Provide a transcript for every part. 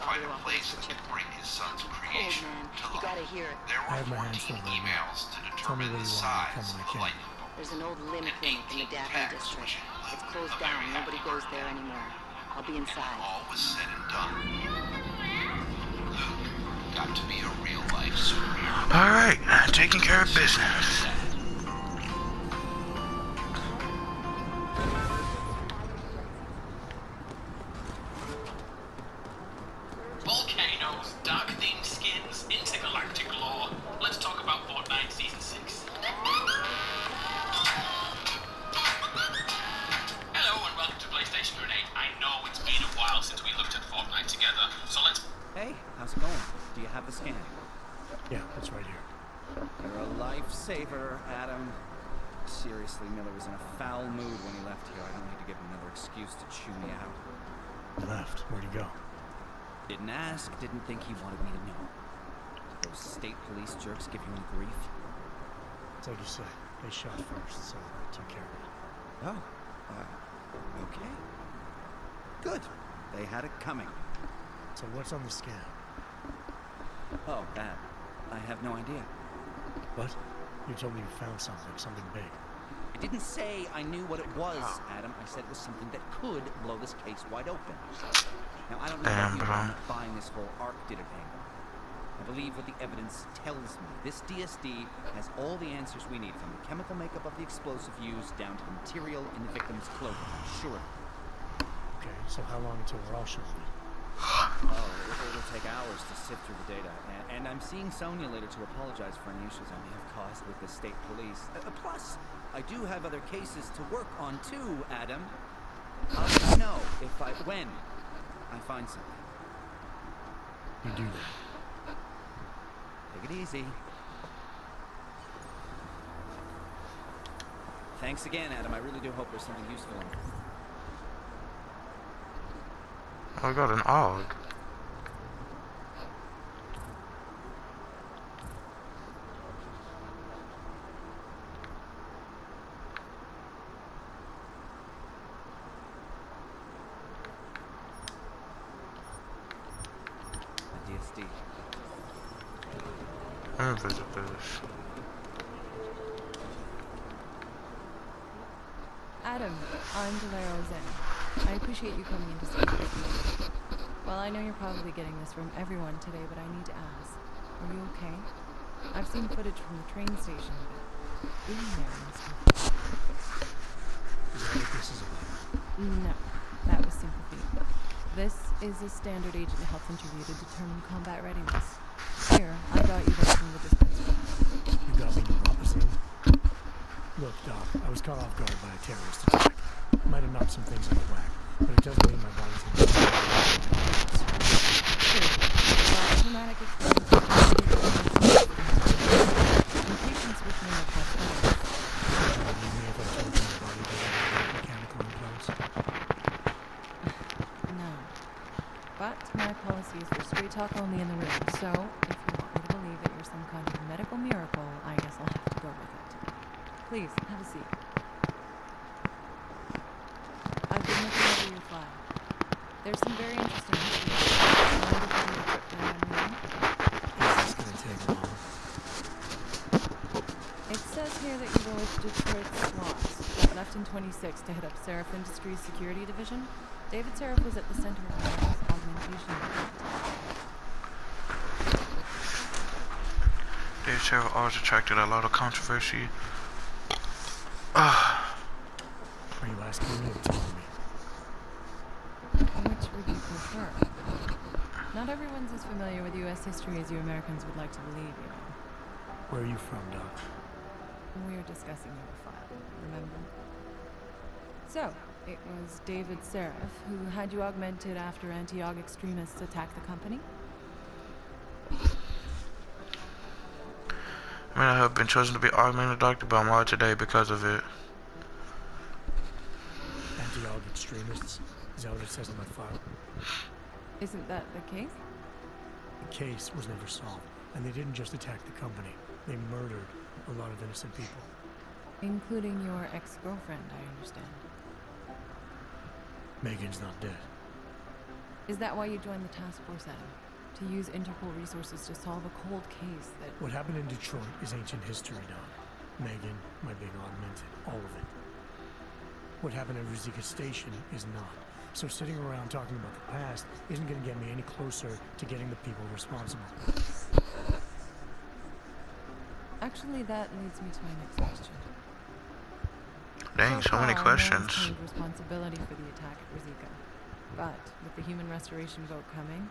find a place that can bring his son's creation to life. You gotta hear it. There were 14 emails to determine the size of the lightning bolt. There's an old limb clinic in the Daphne district. It's closed down. Nobody goes there anymore. I'll be inside. All was said and done. Luke got to be a real-life superhero. Alright, taking care of business. Volcanoes, dark-themed skins, intergalactic lore. Let's talk about Fortnite Season 6. Hello and welcome to PlayStation Grenade. I know it's been a while since we looked at Fortnite together, so let's... Hey, how's it going? Do you have the scan? Yeah, it's right here. You're a lifesaver, Adam. Seriously, Miller was in a foul mood when he left here. I don't need to give him another excuse to chew me out. He left. Where'd he go? Didn't ask, didn't think he wanted me to know. Did those state police jerks give you any grief? It's like you say. They shot first, so I took care of it. Oh, okay. Good. They had it coming. So what's on the scan? Oh, that. I have no idea. What? You told me you found something big. I didn't say I knew what it was, Adam. I said it was something that could blow this case wide open. Now, I don't know if you're not buying this whole arc did it angle. I believe what the evidence tells me. This DSD has all the answers we need, from the chemical makeup of the explosive used down to the material in the victim's clothing. I'm sure of it. Okay, so how long until we're all sure of it? Oh, it'll take hours to sift through the data. And I'm seeing Sonia later to apologize for any issues I may have caused with the state police. Plus, I do have other cases to work on too, Adam. I'll let you know when I find something. You do that. Take it easy. Thanks again, Adam. I really do hope there's something useful in it. I got an AUG. A DSD. Let me visit this. Adam, I'm Delaro Zen. I appreciate you coming in to speak with me. Well, I know you're probably getting this from everyone today, but I need to ask. Are you okay? I've seen footage from the train station. Being there must be... Is that what this is about? No, that was sympathy. This is a standard agent health interview to determine combat readiness. Here, I got you this from the dispensary. You got me to Rapazine? Look, Doc, I was caught off guard by a terrorist attack. I might have knocked some things out of whack, but it doesn't mean my body's in good shape. True. Traumatic experience and patients with neuroplasticity. You may have told my body that I had mechanical implants. No. But my policy is for straight talk only in the room, so if you want me to believe that you're some kind of medical miracle, I guess I'll have to go with it. Please, have a seat. I've been looking over your file. There's some very interesting history. Is this gonna take long? It says here that you were with Detroit SWAT, but left in 26 to head up SHAREf Industries Security Division. David SHAREf was at the center of the augmentation movement. David SHAREf always attracted a lot of controversy. Are you asking me or telling me? Which would you prefer? Not everyone's as familiar with U.S. history as you Americans would like to believe, you know. Where are you from, Doc? We're discussing your file, remember? So, it was David SHAREf who had you augmented after anti-aug extremists attacked the company? I mean, I have been chosen to be augmented doctor, but I'm alive today because of it. Anti-aug extremists? Is that what it says on my file? Isn't that the case? The case was never solved, and they didn't just attack the company. They murdered a lot of innocent people. Including your ex-girlfriend, I understand. Megan's not dead. Is that why you joined the task force, Adam? To use Interpol resources to solve a cold case that... What happened in Detroit is ancient history, Doc. Megan, my being augmented, all of it. What happened at Ruzicka Station is not. So sitting around talking about the past isn't going to get me any closer to getting the people responsible. Actually, that leads me to my next question. Dang, so many far, questions. No one's claimed responsibility for the attack at Ruzicka. But with the human restoration vote coming,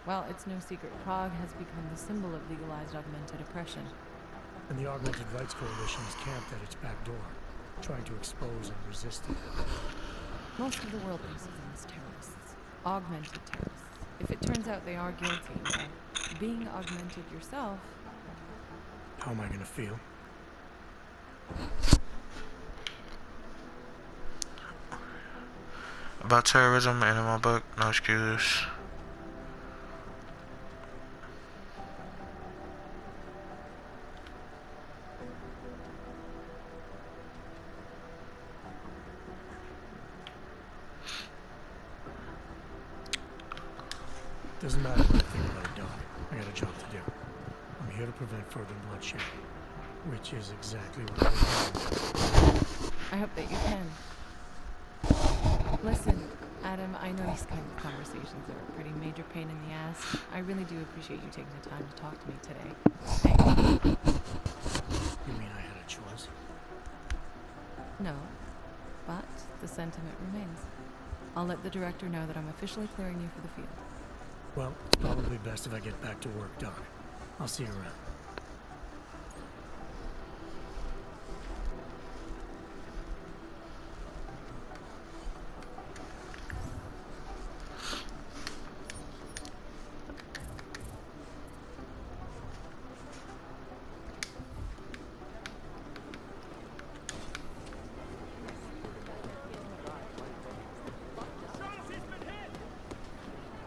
well, it's no secret Prague has become the symbol of legalized augmented oppression. And the Augmented Rights Coalition is camped at its back door, trying to expose and resist it. Most of the world thinks of them as terrorists. Augmented terrorists. If it turns out they are guilty, well, being augmented yourself... How am I gonna feel? About terrorism and in my book, no excuse. Doesn't matter what I think about it, Doc. I got a job to do. I'm here to prevent further bloodshed, which is exactly what I'm doing. I hope that you can. Listen, Adam, I know these kind of conversations are a pretty major pain in the ass. I really do appreciate you taking the time to talk to me today. Hey. You mean I had a choice? No, but the sentiment remains. I'll let the director know that I'm officially clearing you for the field. Well, it's probably best if I get back to work, Doc. I'll see you around.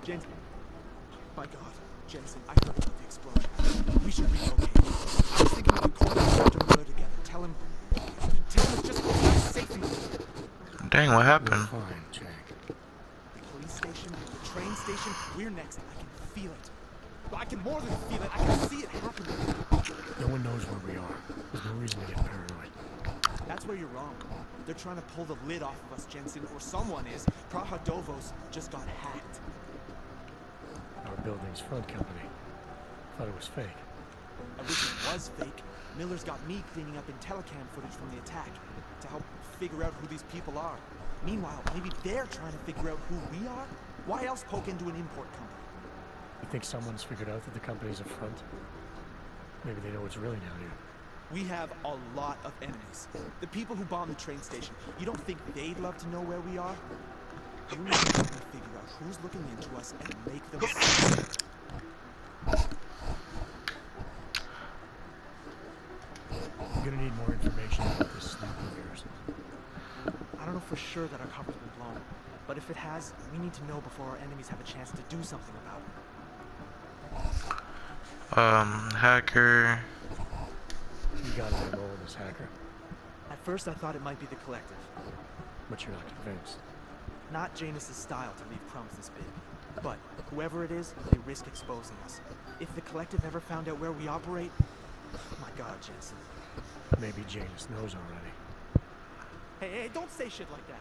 Jensen. My God, Jensen, I heard about the explosion. We should relocate. I was thinking we could call Dr. Miller together. Tell him it's just not safe enough. Dang, what happened? Fine, Jack. The police station, the train station, we're next. I can feel it. I can more than feel it. I can see it happening. No one knows where we are. There's no reason to get paranoid. That's where you're wrong. They're trying to pull the lid off of us, Jensen, or someone is. Prahadovos just got hacked. Our building's front company. Thought it was fake. I wish it was fake. Miller's got me cleaning up IntelliCam footage from the attack to help figure out who these people are. Meanwhile, maybe they're trying to figure out who we are? Why else poke into an import company? You think someone's figured out that the company's a front? Maybe they know what's really down here. We have a lot of enemies. The people who bombed the train station. You don't think they'd love to know where we are? You need to figure out who's looking into us and make them see. I'm gonna need more information about this snoop of yours. I don't know for sure that our cover's been blown, but if it has, we need to know before our enemies have a chance to do something about it. Hacker. You got an MO on this hacker, At first I thought it might be the Collective. but you're not convinced. Not Janus's style to leave crumbs this big. But whoever it is, they risk exposing us. If the Collective ever found out where we operate, my God, Jensen. Maybe Janus knows already. Hey, don't say shit like that.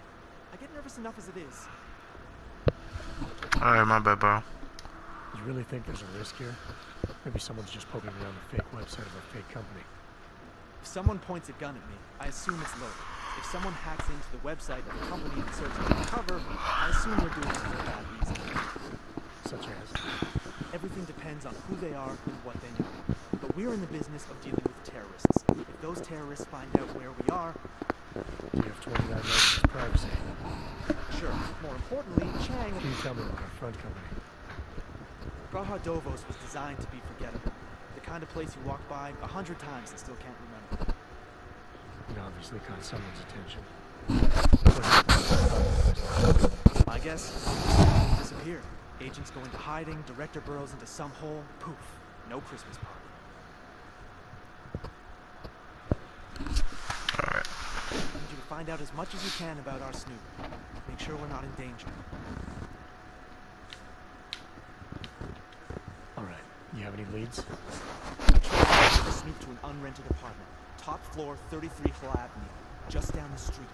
I get nervous enough as it is. Alright, my bad, bro. You really think there's a risk here? Maybe someone's just poking around the fake website of a fake company. If someone points a gun at me, I assume it's loaded. If someone hacks into the website of the company and searches for cover, I assume they're doing it for a bad reason. Such as? Everything depends on who they are and what they know. But we're in the business of dealing with terrorists. If those terrorists find out where we are... Do you have 29 license privacy? Sure. More importantly, Chang... Can you tell me about our front company? Prahadovos was designed to be forgettable. The kind of place you walk by 100 times and still can't remember. It obviously caught someone's attention. My guess? Disappeared. Agents go into hiding, director burrows into some hole, poof. No Christmas party. Alright. I need you to find out as much as you can about our snoop. Make sure we're not in danger. You have any leads? I tried to snoop to an unrented apartment. Top floor, 33 Hill Avenue. Just down the street.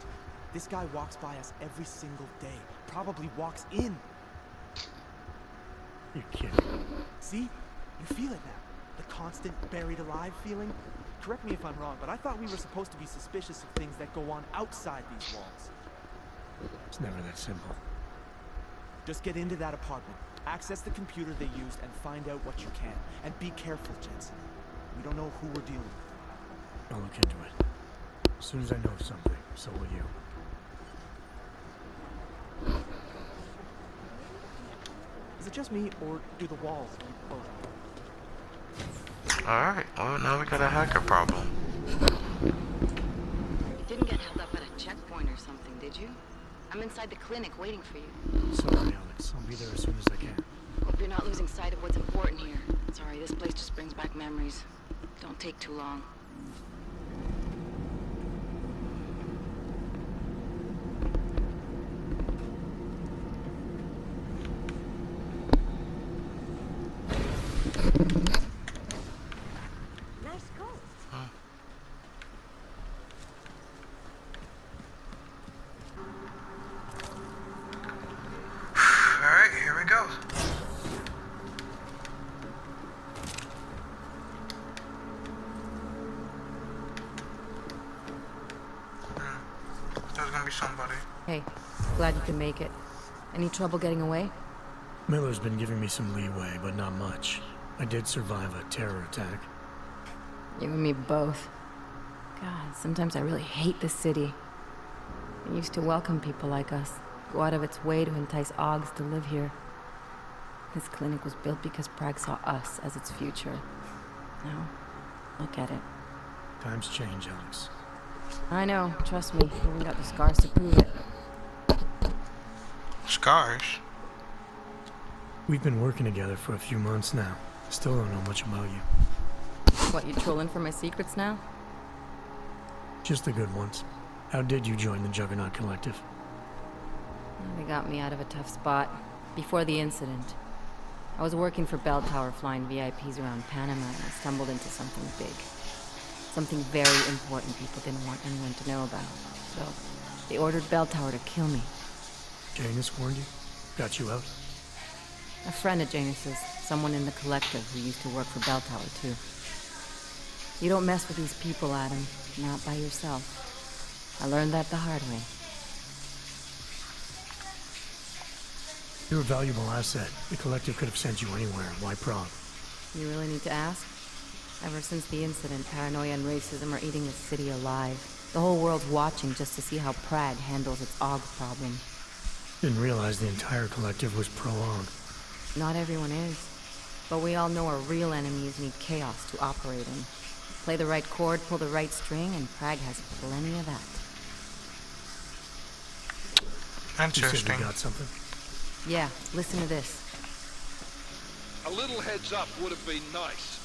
This guy walks by us every single day. Probably walks in. You're kidding. See? You feel it now. The constant buried alive feeling. Correct me if I'm wrong, but I thought we were supposed to be suspicious of things that go on outside these walls. It's never that simple. Just get into that apartment, access the computer they used, and find out what you can. And be careful, Jensen. We don't know who we're dealing with. I'll look into it. As soon as I know something, so will you. Is it just me, or do the walls keep closing? Alright, well now we got a hacker problem. You didn't get held up at a checkpoint or something, did you? I'm inside the clinic waiting for you. Sorry, Alex. I'll be there as soon as I can. Hope you're not losing sight of what's important here. Sorry, this place just brings back memories. Don't take too long. Nice goal. Alright, here we go. There's gonna be somebody. Hey, glad you can make it. Any trouble getting away? Miller's been giving me some leeway, but not much. I did survive a terror attack. You and me both. God, sometimes I really hate this city. It used to welcome people like us, go out of its way to entice Augs to live here. This clinic was built because Prague saw us as its future. Now, look at it. Times change, Alex. I know, trust me, you even got the scars to prove it. Scars? We've been working together for a few months now. Still don't know much about you. What, you trolling for my secrets now? Just the good ones. How did you join the Juggernaut Collective? They got me out of a tough spot. Before the incident, I was working for Bell Tower flying VIPs around Panama and I stumbled into something big. Something very important people didn't want anyone to know about. So, they ordered Bell Tower to kill me. Janus warned you? Got you out? A friend of Janus's, someone in the collective who used to work for Bell Tower too. You don't mess with these people, Adam. Not by yourself. I learned that the hard way. You're a valuable asset. The collective could have sent you anywhere. Why Prague? You really need to ask? Ever since the incident, paranoia and racism are eating the city alive. The whole world's watching just to see how Prague handles its AUG problem. Didn't realize the entire collective was pro-AUG. Not everyone is. But we all know our real enemies need chaos to operate in. Play the right chord, pull the right string, and Prague has plenty of that. You said Interesting. you got something? Yeah, listen to this. A little heads up would have been nice.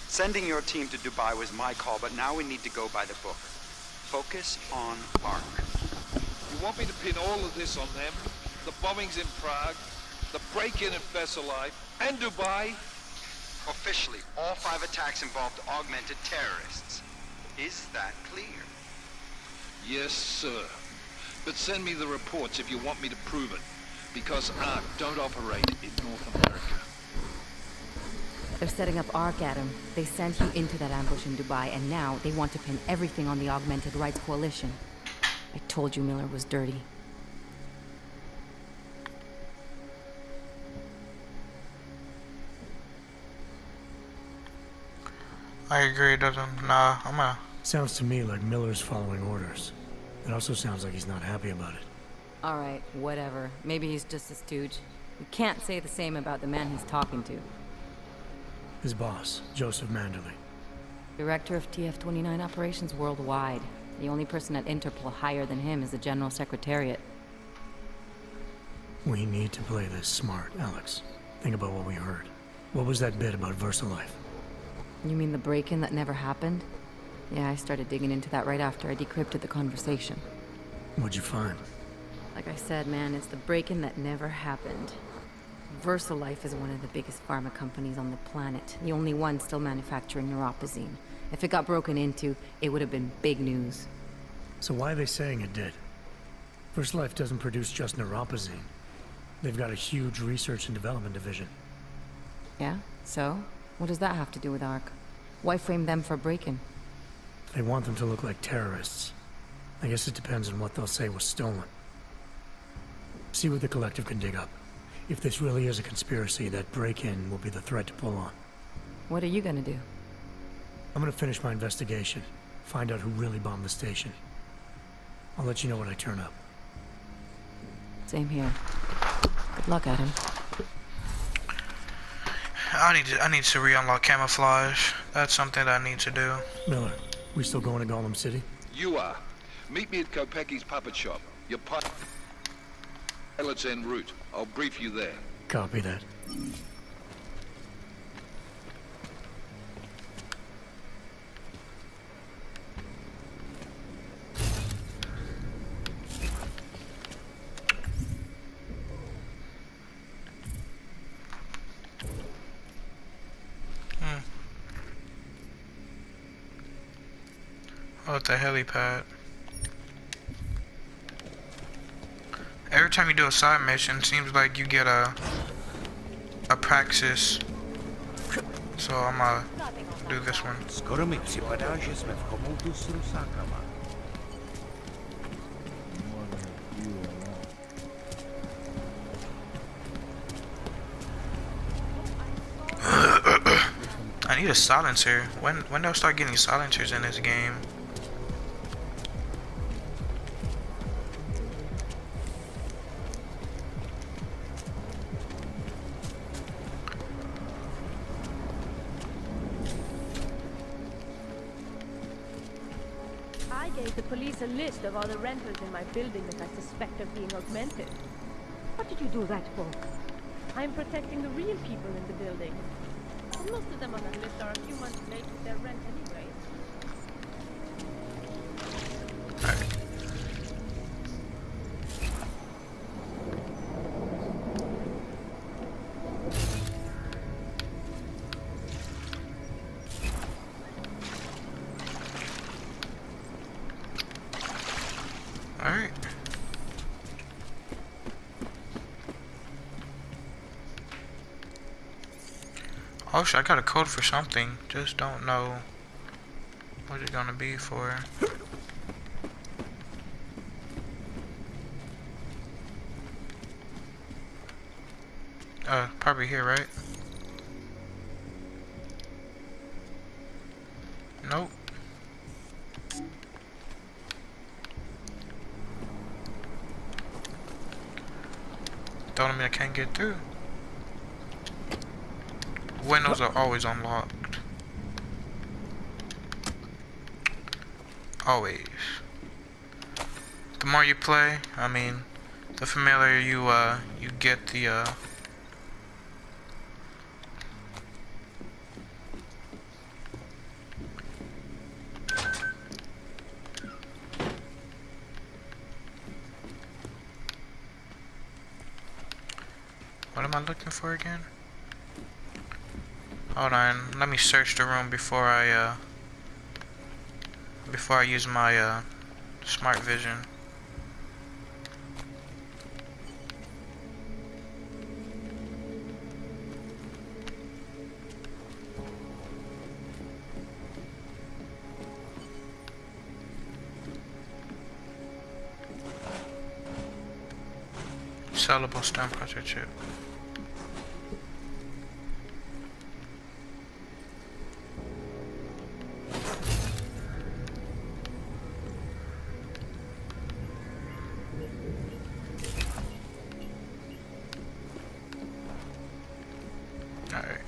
Sending your team to Dubai was my call, but now we need to go by the book. Focus on ARC. You want me to pin all of this on them? The bombings in Prague, the break-in at Veselai, and Dubai? Officially, all 5 attacks involved augmented terrorists. Is that clear? Yes, sir. But send me the reports if you want me to prove it, because ARC don't operate in North America. They're setting up ARC, Adam. They sent you into that ambush in Dubai, and now they want to pin everything on the Augmented Rights Coalition. I told you Miller was dirty. I agree, it doesn't. Nah, I'm gonna. Sounds to me like Miller's following orders. It also sounds like he's not happy about it. Alright, whatever. Maybe he's just a stooge. You can't say the same about the man he's talking to. His boss, Joseph Manderley. Director of TF-29 operations worldwide. The only person at Interpol higher than him is the General Secretariat. We need to play this smart, Alex. Think about what we heard. What was that bit about VersaLife? You mean the break-in that never happened? Yeah, I started digging into that right after I decrypted the conversation. What'd you find? Like I said, man, it's the break-in that never happened. VersaLife is one of the biggest pharma companies on the planet. The only one still manufacturing neuropozyne. If it got broken into, it would have been big news. So why are they saying it did? VersaLife doesn't produce just neuropozyne. They've got a huge research and development division. Yeah? So? What does that have to do with ARC? Why frame them for break-in? They want them to look like terrorists. I guess it depends on what they'll say was stolen. See what the collective can dig up. If this really is a conspiracy, that break-in will be the thread to pull on. What are you gonna do? I'm gonna finish my investigation. Find out who really bombed the station. I'll let you know when I turn up. Same here. Good luck, Adam. I need to re-unlock camouflage. That's something that I need to do. Miller, we still going to Gotham City? You are. Meet me at Kopecki's puppet shop. Your pilot's en route. I'll brief you there. Copy that. Oh, it's a helipad. Every time you do a side mission, seems like you get a praxis. So I'm gonna do this one. Skoro mi připadá, že jsme v chomoutu s rusákama. I need a silencer. When do I start getting silencers in this game? I gave the police a list of all the rentals in my building that I suspect of being augmented. What did you do that for? I'm protecting the real people in the building. And most of them on that list are a few months late with their rent anyway. Alright. Oh shit, I got a code for something. Just don't know what it's gonna be for. Probably here, right? Nope. Don't mean I can't get through. Windows are always unlocked. Always. The more you play, I mean, the familiar you get the What am I looking for again? Hold on, let me search the room before I use my smart vision. Sellable stem pressure chip. Alright.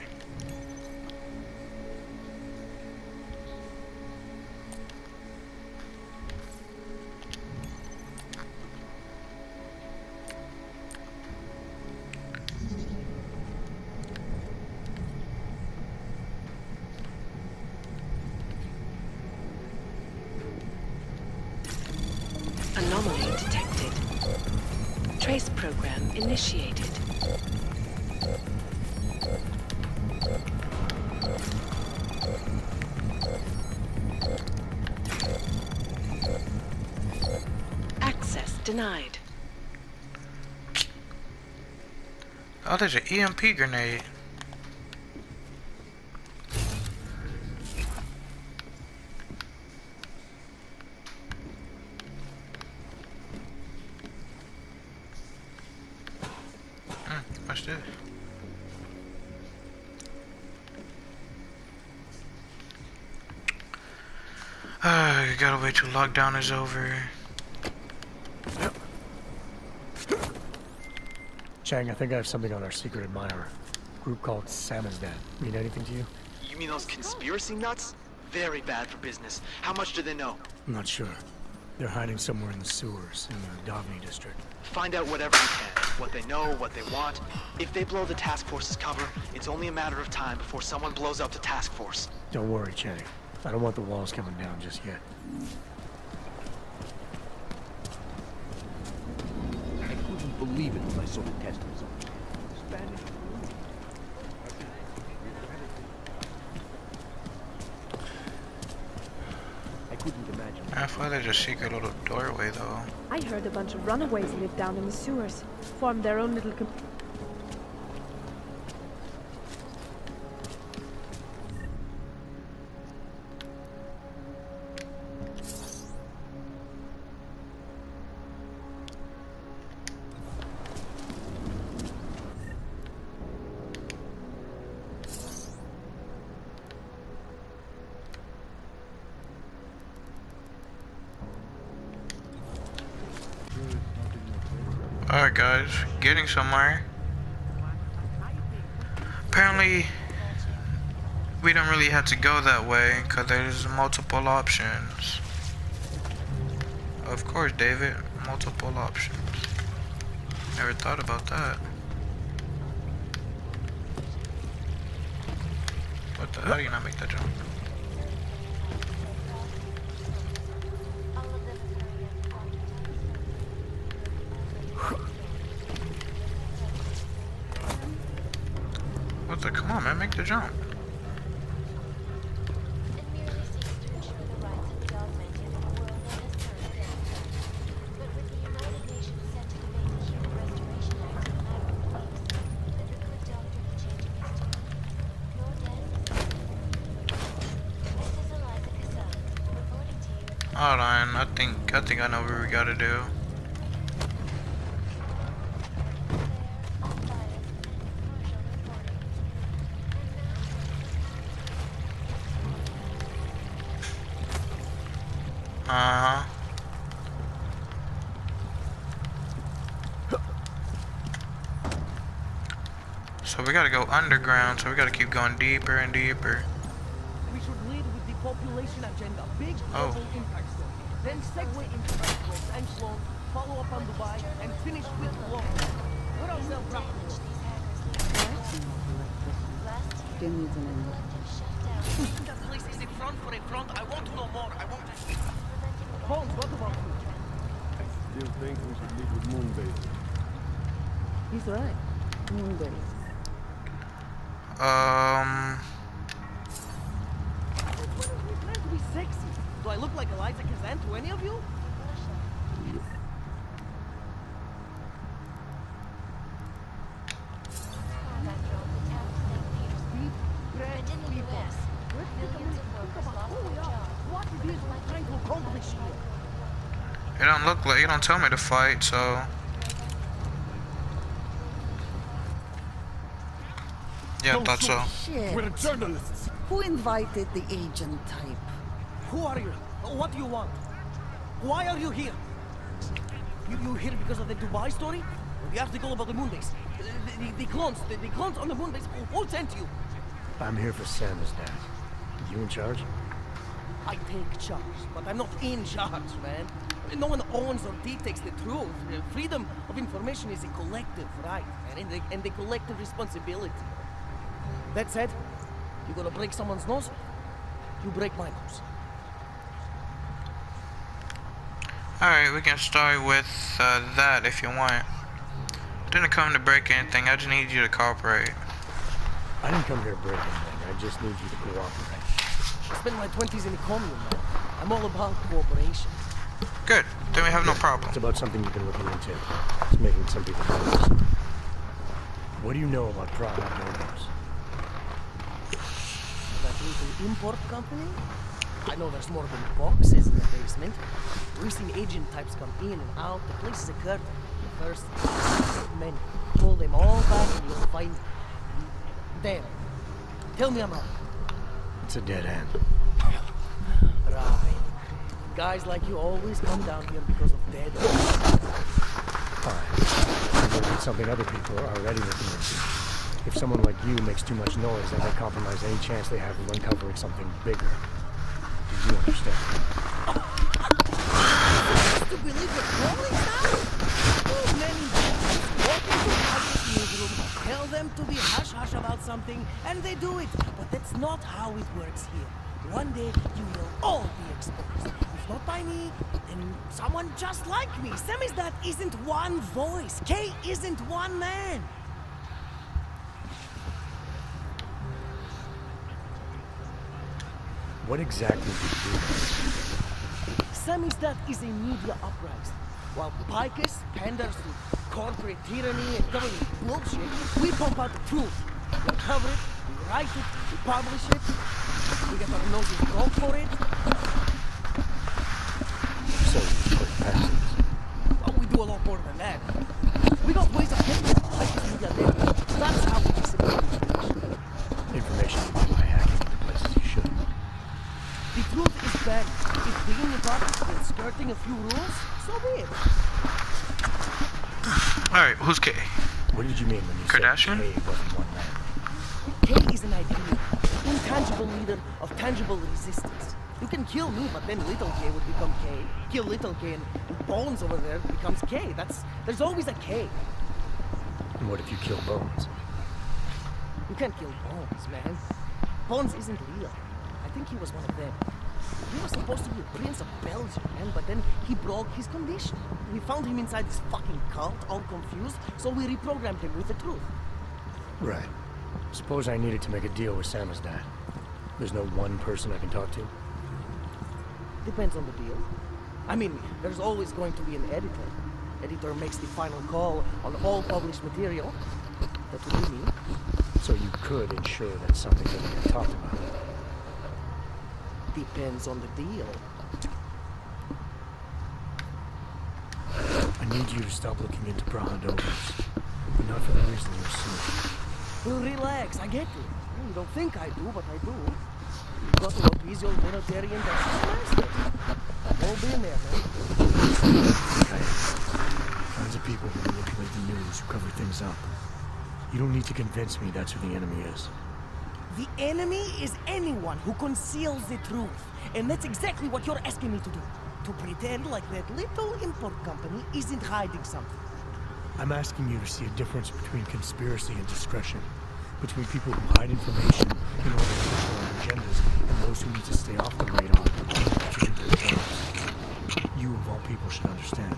Anomaly detected. Trace program initiated. denied. Oh, there's an EMP grenade. What's this? You gotta wait till lockdown is over. Yep. Chang, I think I have something on our secret admirer. Group called Samizdat. Mean anything to you? You mean those conspiracy nuts? Very bad for business. How much do they know? I'm not sure. They're hiding somewhere in the sewers in the Davni district. Find out whatever you can. What they know, what they want. If they blow the task force's cover, it's only a matter of time before someone blows up the task force. Don't worry, Chang. I don't want the walls coming down just yet. I couldn't believe it when I saw the test results. Spanish. I couldn't imagine. I thought there's a secret little doorway though. I heard a bunch of runaways live down in the sewers, formed their own little Alright guys, getting somewhere. Apparently, we don't really have to go that way because there's multiple options. Of course, David, multiple options. Never thought about that. What the hell do you not make that jump? What the? Come on, man, make the jump. Hold on, I think I know what we gotta do. So we gotta go underground, so we gotta keep going deeper and deeper. We should lead with the population agenda, big global impact story. Then segue into earthquakes and slums, follow up on Dubai, and finish with war. Put ourselves up. That place is a front for a front. I want to know more. I want to... Holmes, what about you? I still think we should leave with Moonbase. He's right. Moonbase. We plan to be sexy. Do I look like Eliza Kazan to any of you? It don't look like, it don't tell me to fight, so. Yeah, I thought so. Shit. We're journalists. Who invited the agent type? Who are you? What do you want? Why are you here? You here because of the Dubai story? The article about the Moonbase? The clones on the Moonbase? Who sent you? I'm here for Samizdat. You in charge? I take charge, but I'm not in charge, man. No one owns or dictates the truth. Freedom of information is a collective right, and a collective responsibility. That said, you gonna break someone's nose? You break my nose. Alright, we can start with that if you want. I didn't come to break anything, I just need you to cooperate. I didn't come here to break anything, I just need you to cooperate. I spent my 20s in a commune, man. I'm all about cooperation. Good. Then we have no problem. It's about something you've been looking into. It's making some people nervous. What do you know about Praha Deus? That little import company? I know there's more than boxes in the basement. We've seen agent types come in and out. The place is a curtain. First, men. Pull them all back and you'll find them. Tell me I'm wrong. It's a dead end. Right. Guys like you always come down here because of dead ends. Fine. I'm looking at something other people are already looking into. If someone like you makes too much noise, that may compromise any chance they have of uncovering something bigger. Do you understand? To believe the police now? Too many people walk into Paddy's newsroom, tell them to be hush-hush about something, and they do it. But that's not how it works here. One day, you will all be exposed. If not by me, then someone just like me. Samizdat isn't one voice. Kay isn't one man. What exactly do you do? Samizdat is a media uprising. While Picus panders to corporate tyranny and government bullshit, we pump out the truth. We cover it, we write it, we publish it. We get our noses broke for it. So you put passes. Oh, we do a lot more than that. We got ways of getting it, like this media there. That's how we disseminate information. Information you get by hacking into places you shouldn't. The truth is bad. If digging it up and skirting a few rules, so be it. Alright, who's Kay? What did you mean when you Kardashian? said Kay wasn't one man? Kay is an idea, intangible leader of tangible resistance. You can kill me, but then little Kay would become Kay. Kill little Kay and Bones over there becomes Kay. There's always a Kay. And what if you kill Bones? You can't kill Bones, man. Bones isn't real. I think he was one of them. He was supposed to be a prince of Belgium, man, but then he broke his condition. We found him inside this fucking cult, all confused, so we reprogrammed him with the truth. Right. Suppose I needed to make a deal with Samizdat. There's no one person I can talk to? Depends on the deal. I mean, there's always going to be an editor. Editor makes the final call on all published material. That would be me. So you could ensure that something doesn't get talked about. Depends on the deal. I need you to stop looking into Praha Deus. But not for the reason you assume. Well, relax, I get it. You don't think I do, but I do. You've got to appease your humanitarian master. I've all been there, man. Okay. Kinds of people who manipulate the news, who cover things up. You don't need to convince me that's who the enemy is. The enemy is anyone who conceals the truth. And that's exactly what you're asking me to do. To pretend like that little import company isn't hiding something. I'm asking you to see a difference between conspiracy and discretion. Between people who hide information in order to push their own agendas and those who need to stay off the radar to do their jobs. You, of all people, should understand.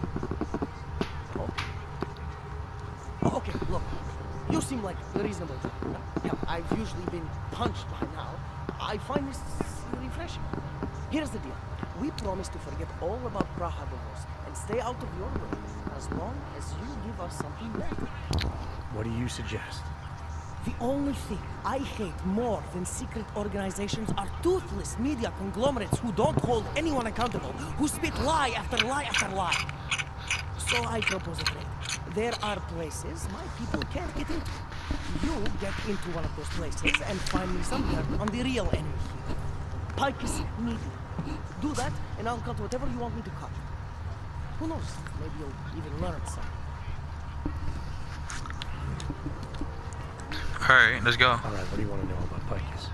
Okay, look. You seem like a reasonable guy. Yeah, I've usually been punched by now. I find this refreshing. Here's the deal. We promise to forget all about Praha Deus and stay out of your way as long as you give us something better. What do you suggest? The only thing I hate more than secret organizations are toothless media conglomerates who don't hold anyone accountable, who spit lie after lie after lie. So I propose a trade. There are places my people can't get into. You get into one of those places and find me some dirt on the real enemy here. Picus Media. Do that, and I'll cut whatever you want me to cut. Who knows? Maybe you'll even learn something. Alright, let's go. Alright, what do you want to know about Picus?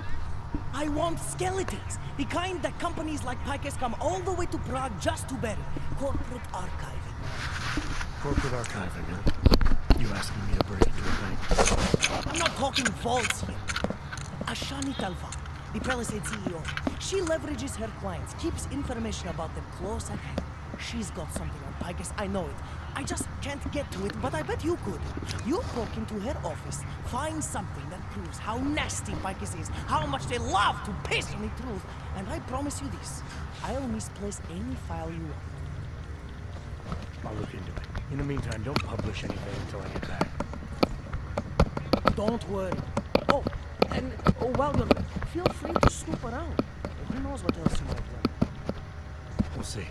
I want skeletons. The kind that companies like Picus come all the way to Prague just to bury. Corporate archiving. Corporate archiving, huh? You asking me to break into a bank? I'm not talking vaults here. Ashani Talva, the Palisade CEO. She leverages her clients, keeps information about them close at hand. She's got something on Picus, I know it. I just can't get to it, but I bet you could. You broke into her office, find something that proves how nasty Picus is, how much they love to piss on the truth, and I promise you this. I'll misplace any file you want. I'll look into it. In the meantime, don't publish anything until I get back. Don't worry. Oh, and while you're there, feel free to snoop around. Who knows what else you might learn. We'll see.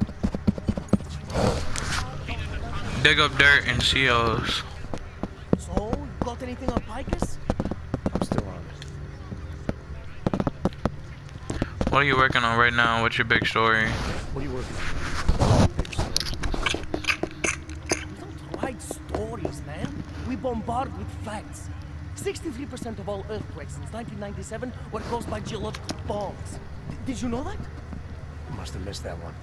Dig up dirt and COs. So, you got anything on Picus? I'm still on it. What are you working on right now? What's your big story? What are you working on? We don't write stories, man. We bombard with facts. 63% of all earthquakes since 1997 were caused by geological bombs. Did you know that? Must have missed that one.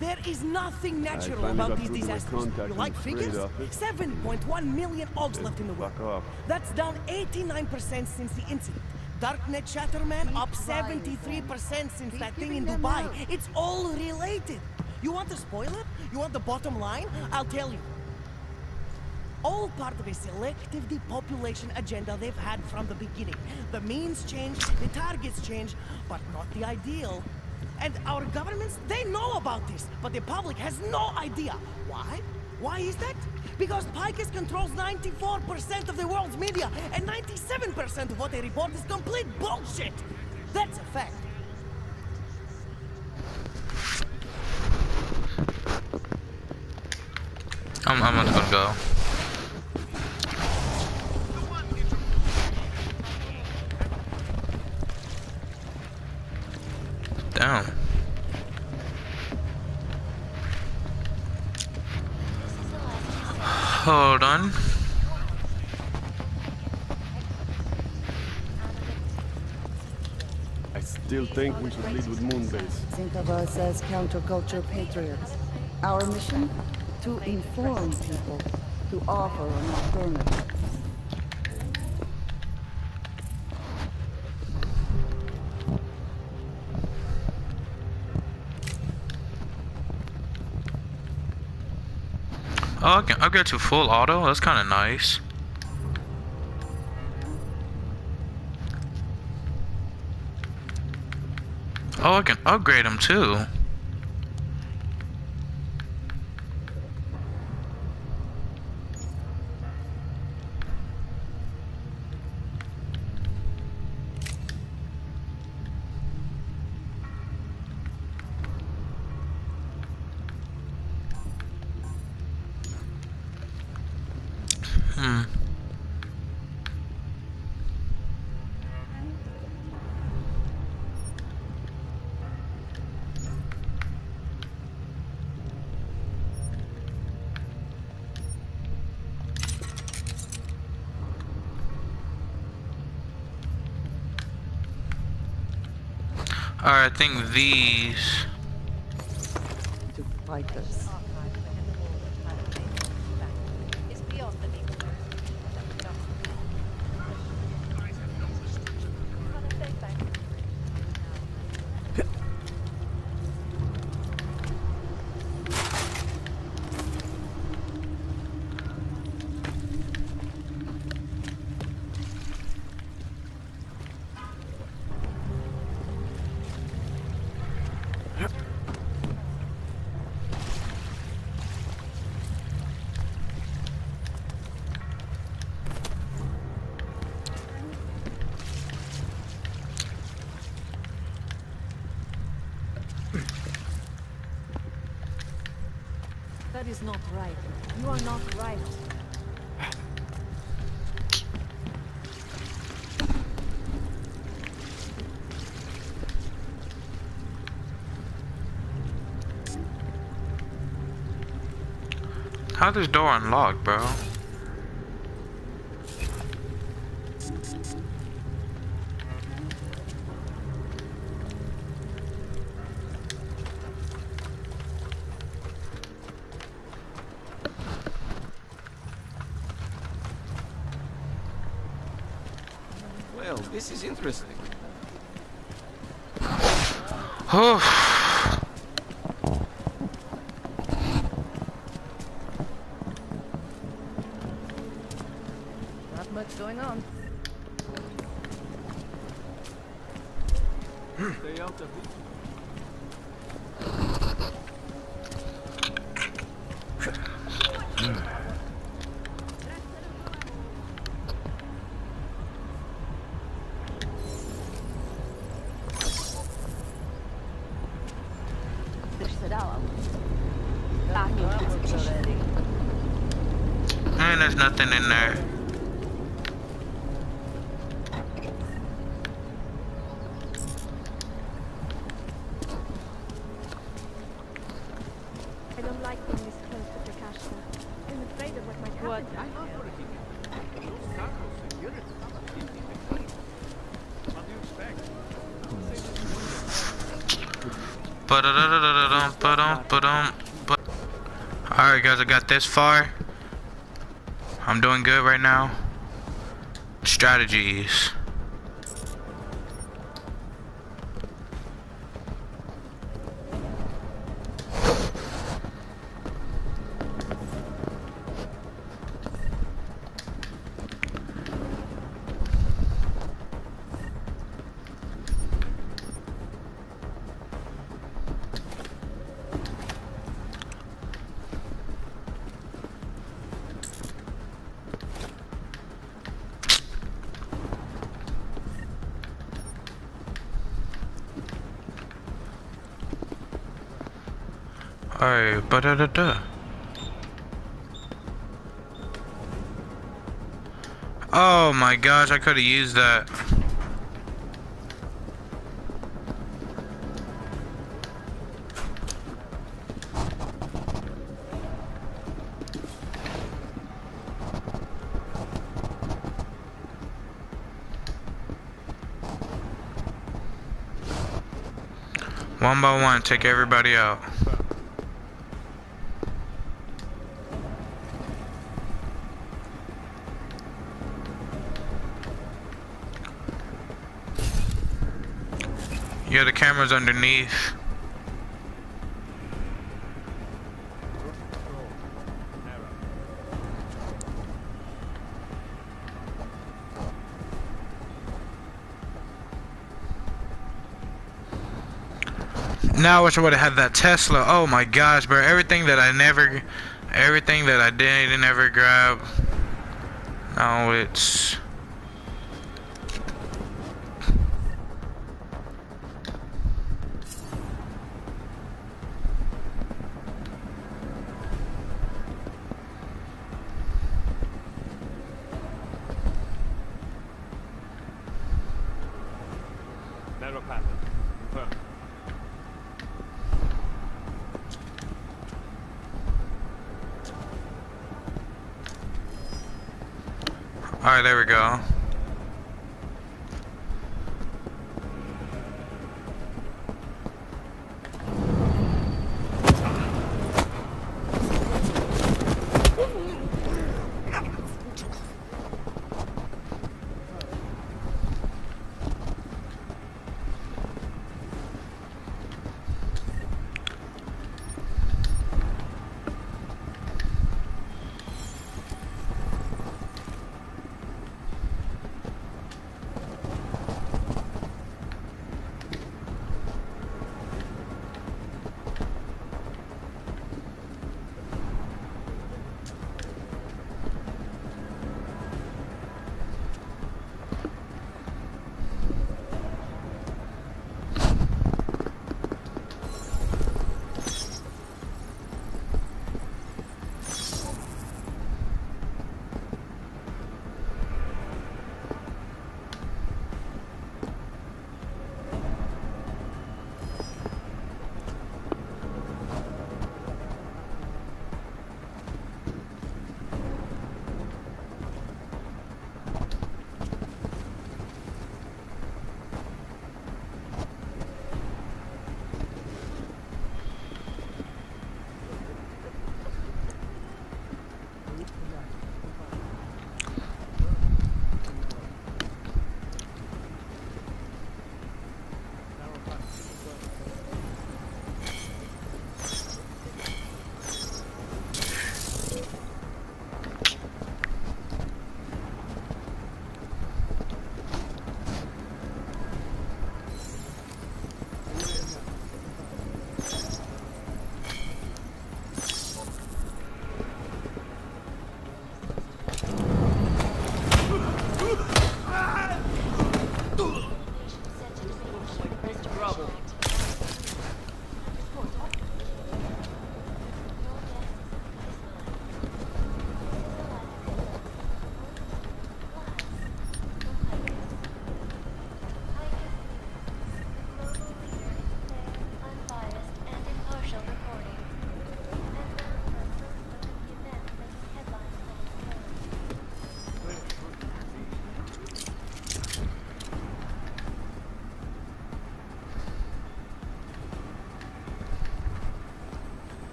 There is nothing natural about these disasters. You like figures? 7.1 million ogs left in the world. That's down 89% since the incident. Darknet chatter, man, up 73% since that thing in Dubai. It's all related. You want the spoiler? You want the bottom line? I'll tell you. All part of a selective depopulation agenda they've had from the beginning. The means change, the targets change, but not the ideal. And our governments, they know about this, but the public has no idea. Why? Why is that? Because Picus controls 94% of the world's media, and 97% of what they report is complete bullshit. That's a fact. I'm just gonna go. Damn. Hold on. I still think we should lead with Moonbase. Think of us as counterculture patriots. Our mission? To inform people, to offer an alternative. Oh, I can upgrade to full auto. That's kind of nice. Oh, I can upgrade them too. Alright, I think these. To Picus. That is not right. You are not right. How's this door unlocked, bro? Well, this is interesting. Not much going on. Stay out of it. there's nothing in there. I don't like being this close to Prakashka. I'm afraid of what might happen to me. What do you expect? Alright guys, I got this far. I'm doing good right now. Strategies. Alright, ba-da-da-da. Oh my gosh, I could have used that. One by one, take everybody out. Yeah, the camera's underneath. Now I wish I would have had that Tesla. Oh my gosh, bro. Everything that I didn't ever grab. Now it's... Narrow pattern. Confirmed. Alright, there we go.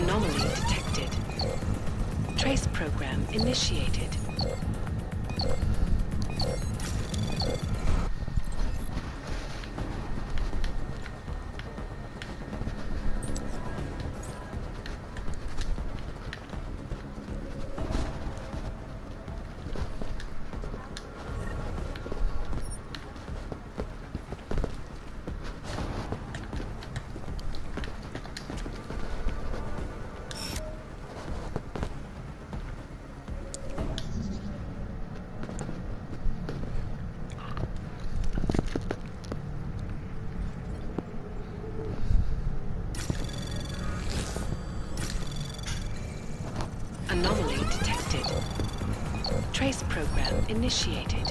Anomaly detected. Trace program initiated. Anomaly detected. Trace program initiated.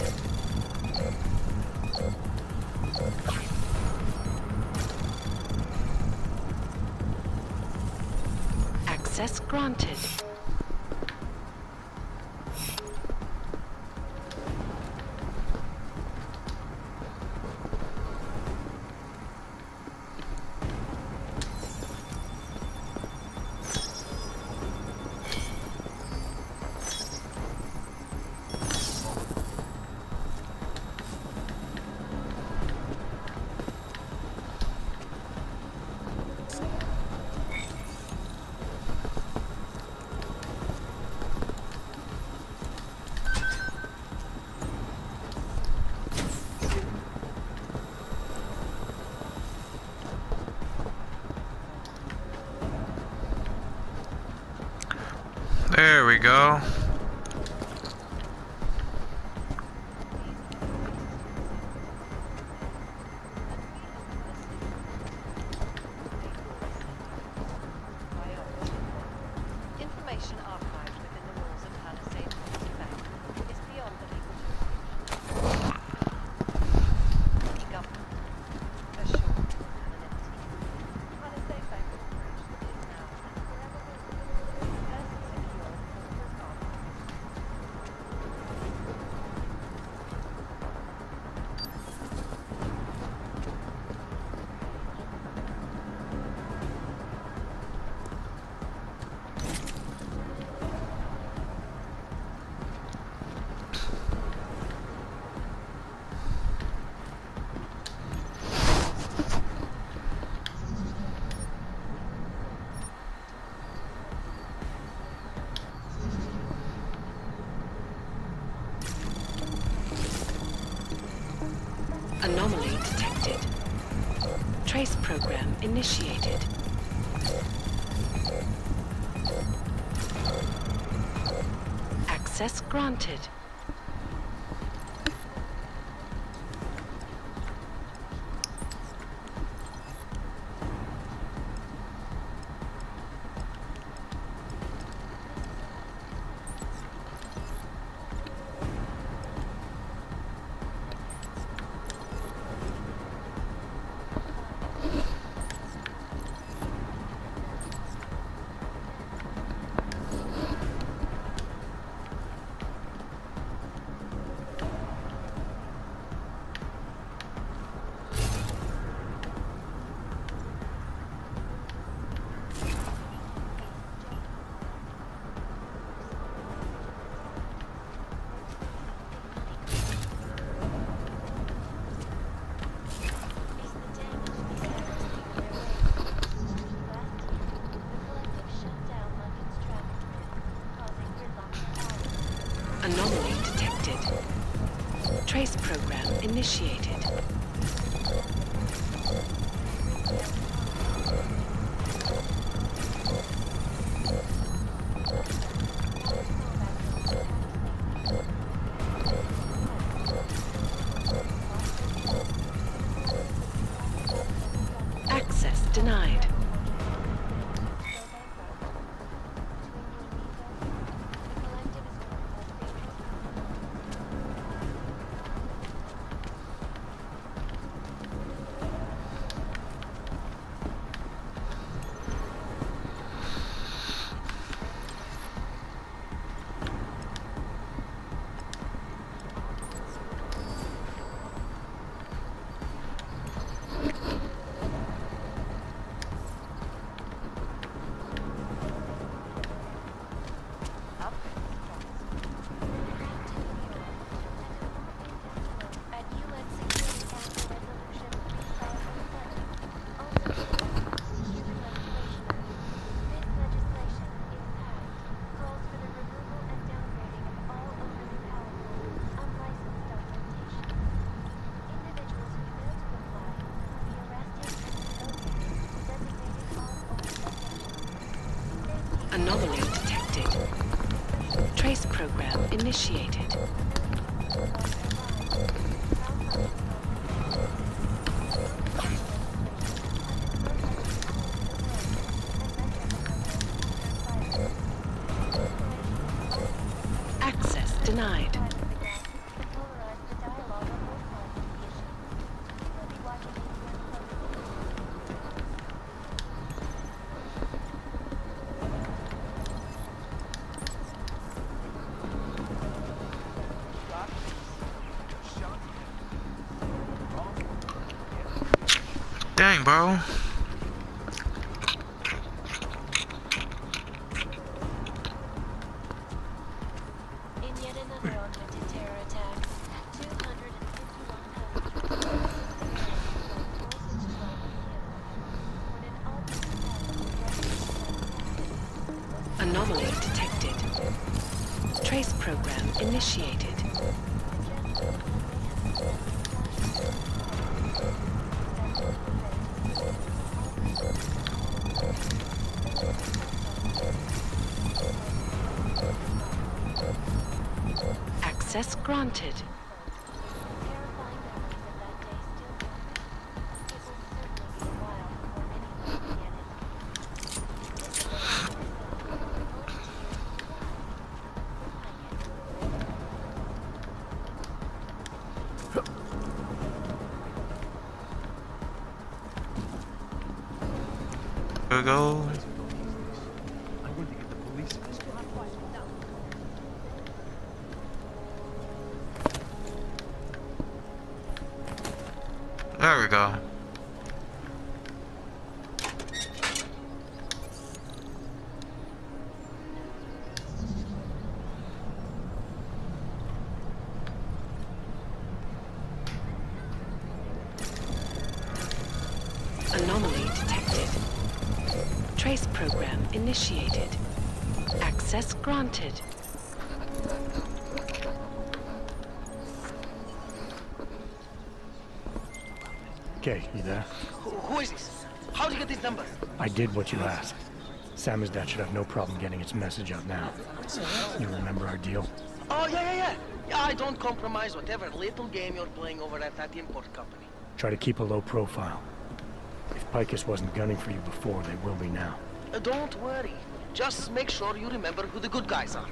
Access granted. There we go. Information archived within the walls of Palisade Bank is beyond the legal jurisdiction. The government assured anonymity. Palisade Bank Corporation is now and forever will be as secure as archives. Anomaly detected. Trace program initiated. Access granted. Anomaly detected. Trace program initiated. Access denied. Anomaly detected. Trace program initiated. Access denied. Dang, bro. In yet another augmented terror attack, 251 Anomaly detected. Trace program initiated. Access granted. Here we go. I'm going to get the police. There we go. Anomaly detected. Trace program initiated. Access granted. Okay, you there? Who is this? How'd you get this number? I did what you asked. Samizdat should have no problem getting its message out now. You remember our deal? Oh, yeah. Yeah, I don't compromise whatever little game you're playing over at that import company. Try to keep a low profile. If Picus wasn't gunning for you before, they will be now. Don't worry. Just make sure you remember who the good guys are.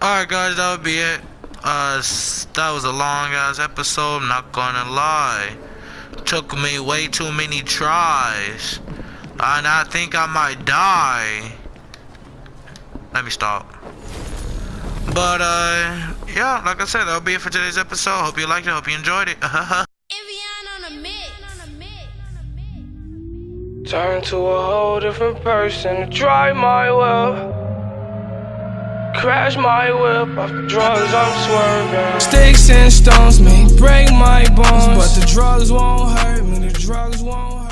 Alright guys, that would be it. That was a long ass episode, not gonna lie. Took me way too many tries. And I think I might die. Let me stop. But yeah, like I said, that'll be it for today's episode. Hope you liked it, hope you enjoyed it. Turn to a whole different person, drive my whip, crash my whip, off the drugs I'm swerving. Sticks and stones may break my bones, but the drugs won't hurt me, the drugs won't hurt me.